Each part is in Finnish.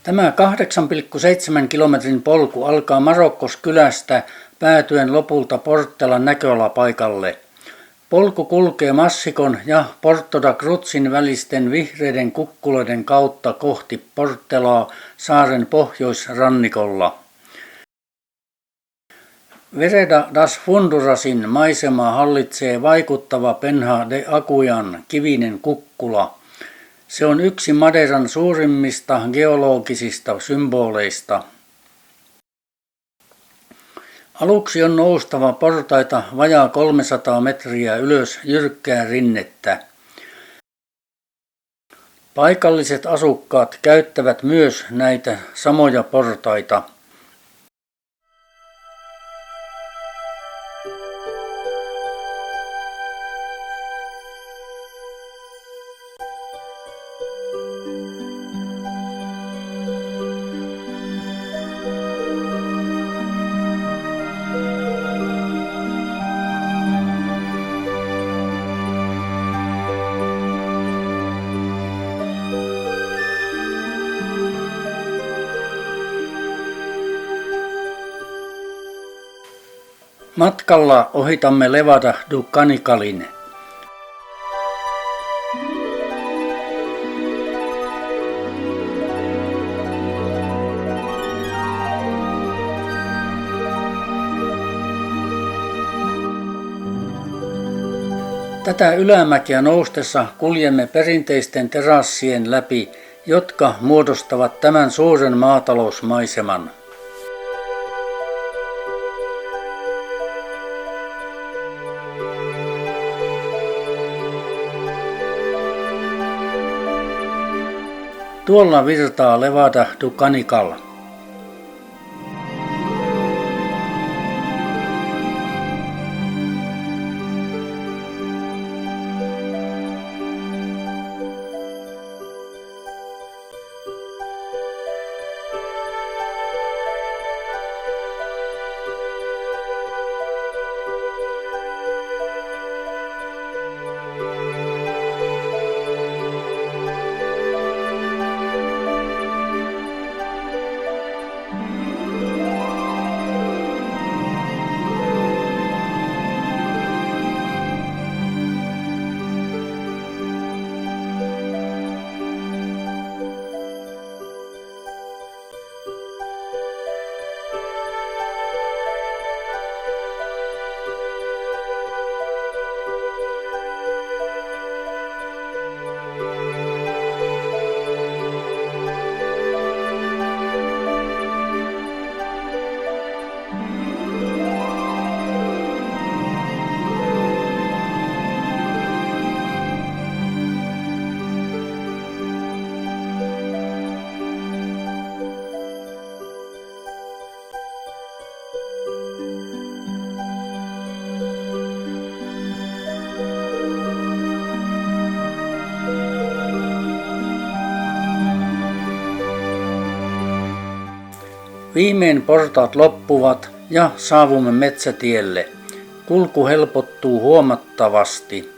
Tämä 8,7 kilometrin polku alkaa Marokkoskylästä päätyen lopulta Portellan näköalapaikalle. Polku kulkee Massikon ja Porto da Cruzin välisten vihreiden kukkuloiden kautta kohti Portelaa saaren pohjoisrannikolla. Vereda das Fundurasin maisemaa hallitsee vaikuttava Penha de Aguian kivinen kukkula. Se on yksi Madeiran suurimmista geologisista symboleista. Aluksi on noustava portaita vajaa 300 metriä ylös jyrkkää rinnettä. Paikalliset asukkaat käyttävät myös näitä samoja portaita. Matkalla ohitamme Levada do Canicalin. Tätä ylämäkeä noustessa kuljemme perinteisten terassien läpi, jotka muodostavat tämän suuren maatalousmaiseman. Tuolla virtaa Levada do Canical. Viimein portaat loppuvat ja saavumme metsätielle. Kulku helpottuu huomattavasti.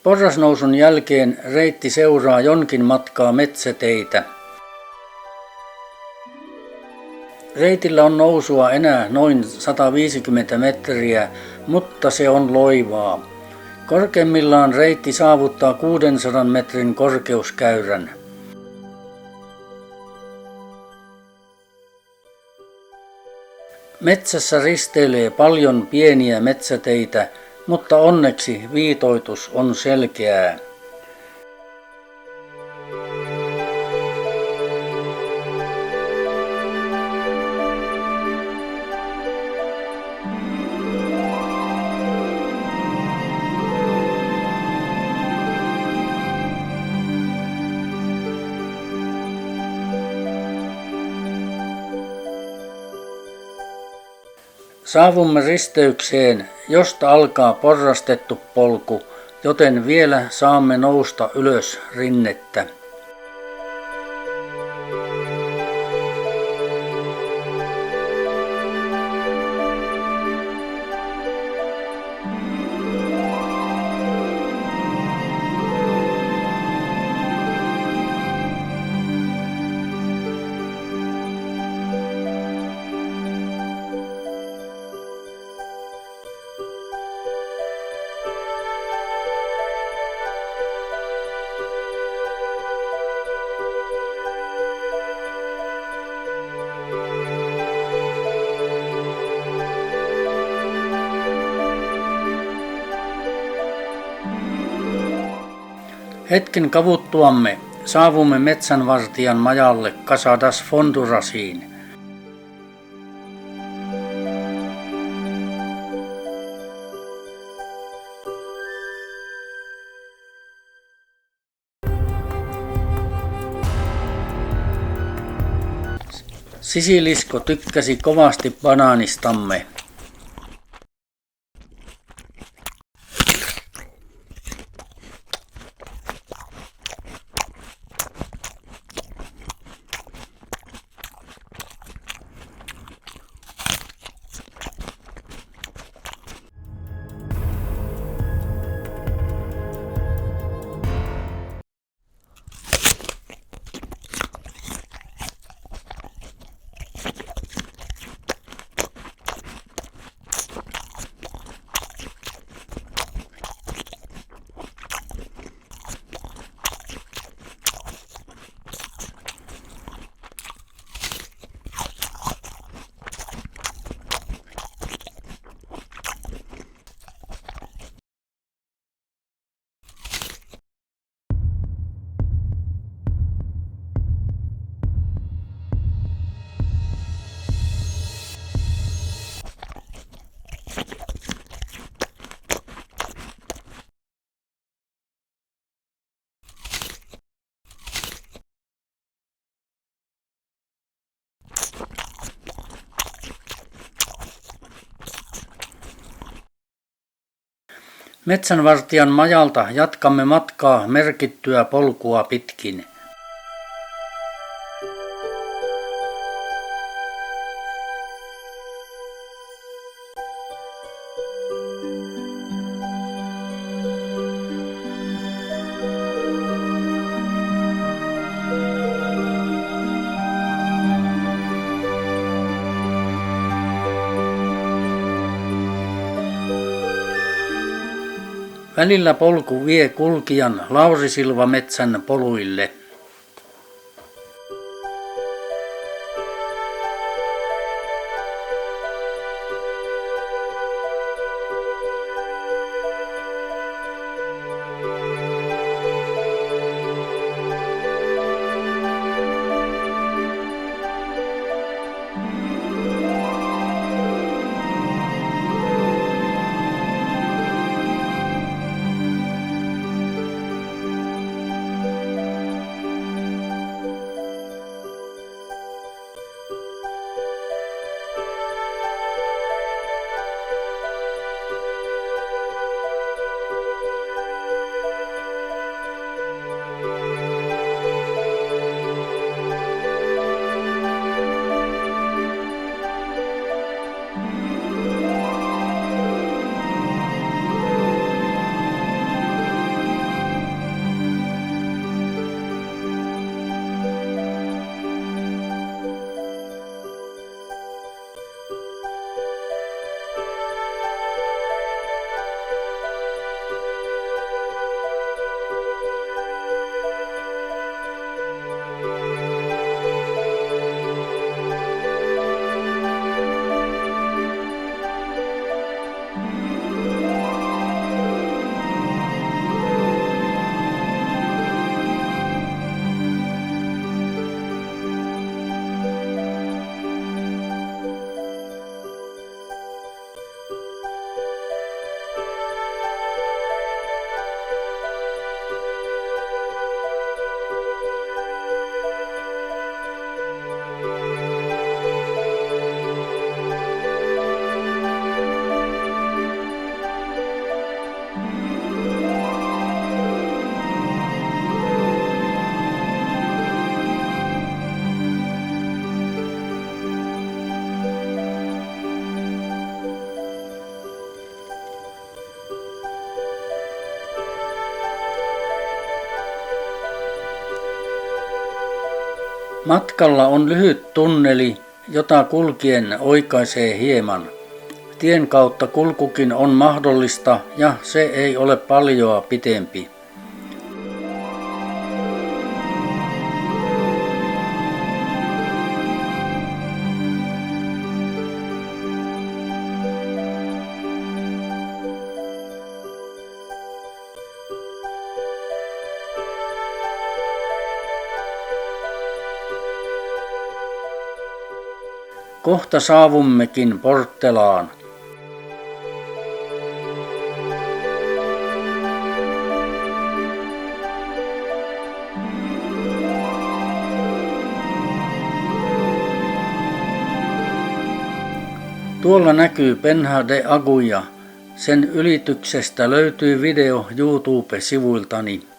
Porrasnousun jälkeen reitti seuraa jonkin matkaa metsäteitä. Reitillä on nousua enää noin 150 metriä, mutta se on loivaa. Korkeimmillaan reitti saavuttaa 600 metrin korkeuskäyrän. Metsässä risteilee paljon pieniä metsäteitä, mutta onneksi viitoitus on selkeää. Saavumme risteykseen, josta alkaa porrastettu polku, joten vielä saamme nousta ylös rinnettä. Hetken kavuttuamme saavumme metsänvartijan majalle Casadas Fondurasiin. Sisilisko tykkäsi kovasti banaanistamme. Metsänvartijan majalta jatkamme matkaa merkittyä polkua pitkin. Välillä polku vie kulkijan Laurisilvametsän poluille. Matkalla on lyhyt tunneli, jota kulkien oikaisee hieman. Tien kautta kulkukin on mahdollista ja se ei ole paljoa pitempi. Kohta saavummekin Portelaan. Tuolla näkyy Penha de Aguja. Sen ylityksestä löytyy video YouTube-sivuiltani.